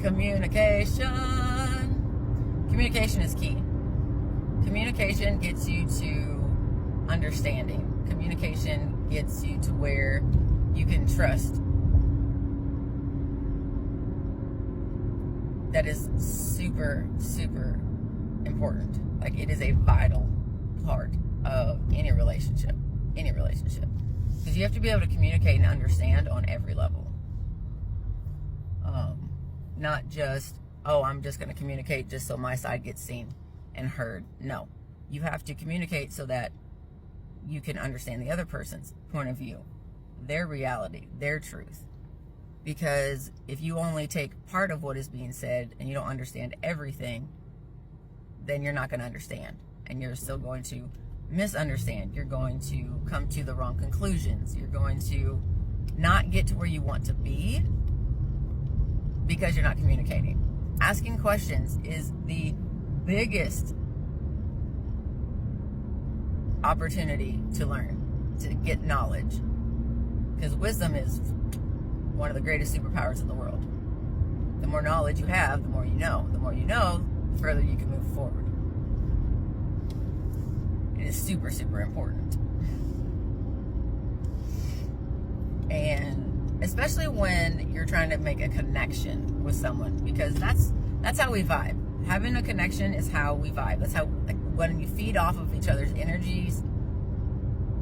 Communication. Communication is key. Communication gets you to understanding. Communication gets you to where you can trust. That is super, super important. Like, it is a vital part of any relationship. Any relationship. Because you have to be able to communicate and understand on every level. Not just, oh, I'm just going to communicate just so my side gets seen and heard. No. You have to communicate so that you can understand the other person's point of view, their reality, their truth. Because if you only take part of what is being said and you don't understand everything, then you're not going to understand. And you're still going to misunderstand. You're going to come to the wrong conclusions. You're going to not get to where you want to be because you're not communicating. Asking questions is the biggest opportunity to learn, to get knowledge. Because wisdom is one of the greatest superpowers in the world. The more knowledge you have, the more you know. The more you know, the further you can move forward. It is super, super important. And especially when you're trying to make a connection with someone, because that's how we vibe. Having a connection is how we vibe. That's how, like, when you feed off of each other's energies,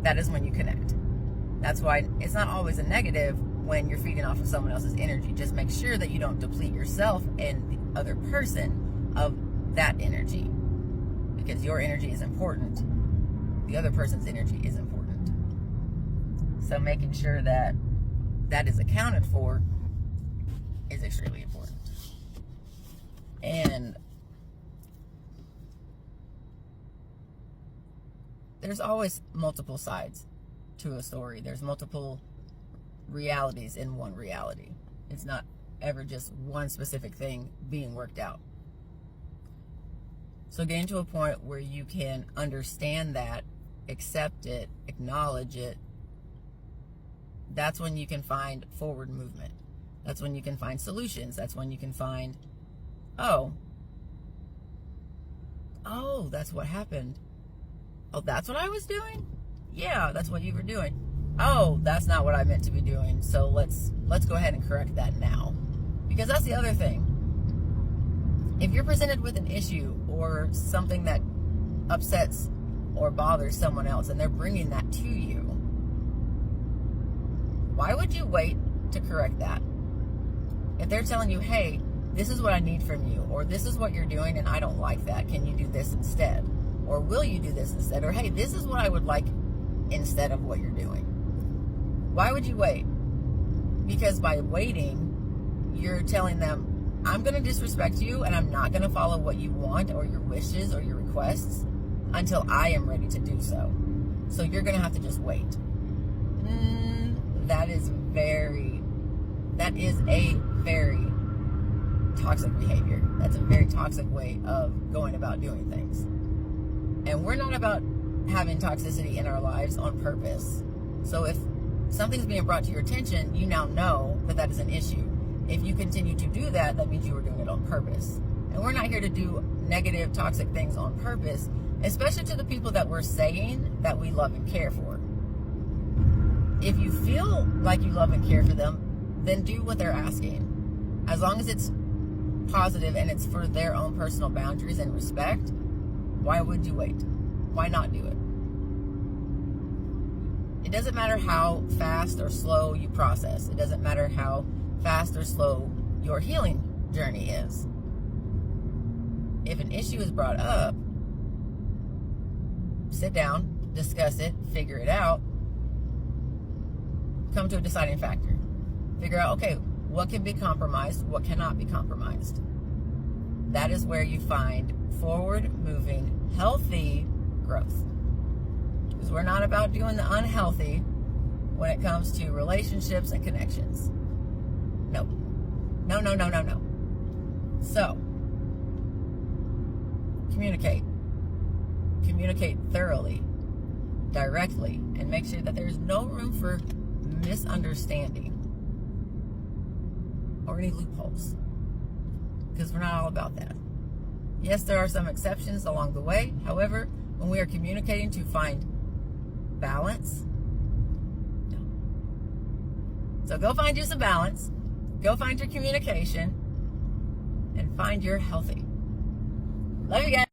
that is when you connect. That's why it's not always a negative when you're feeding off of someone else's energy. Just make sure that you don't deplete yourself and the other person of that energy, because your energy is important. The other person's energy is important. So making sure that that is accounted for is extremely important. And there's always multiple sides to a story. There's multiple realities in one reality. It's not ever just one specific thing being worked out. So getting to a point where you can understand that, accept it, acknowledge it, that's when you can find forward movement. That's when you can find solutions. That's when you can find, oh, that's what happened. Oh, that's what I was doing? Yeah, that's what you were doing. Oh, that's not what I meant to be doing. So let's go ahead and correct that now. Because that's the other thing. If you're presented with an issue or something that upsets or bothers someone else and they're bringing that to you, why would you wait to correct that? If they're telling you, hey, this is what I need from you, or this is what you're doing and I don't like that, can you do this instead? Or will you do this instead? Or hey, this is what I would like instead of what you're doing. Why would you wait? Because by waiting, you're telling them, I'm going to disrespect you and I'm not going to follow what you want or your wishes or your requests until I am ready to do so. So you're going to have to just wait. That is a very toxic behavior. That's a very toxic way of going about doing things. And we're not about having toxicity in our lives on purpose. So if something's being brought to your attention, you now know that that is an issue. If you continue to do that, that means you were doing it on purpose. And we're not here to do negative, toxic things on purpose, especially to the people that we're saying that we love and care for. If you feel like you love and care for them, then do what they're asking. As long as it's positive and it's for their own personal boundaries and respect, why would you wait? Why not do it? It doesn't matter how fast or slow you process. It doesn't matter how fast or slow your healing journey is. If an issue is brought up, sit down, discuss it, figure it out, come to a deciding factor. Figure out, okay, what can be compromised, what cannot be compromised. That is where you find forward-moving, healthy growth. Because we're not about doing the unhealthy when it comes to relationships and connections. No. No, no, no, no, no. So, communicate. Communicate thoroughly, directly, and make sure that there's no room for misunderstanding or any loopholes. because we're not all about that. Yes, there are some exceptions along the way. However, when we are communicating to find balance, no. So go find you some balance, go find your communication, and find your healthy. Love you guys.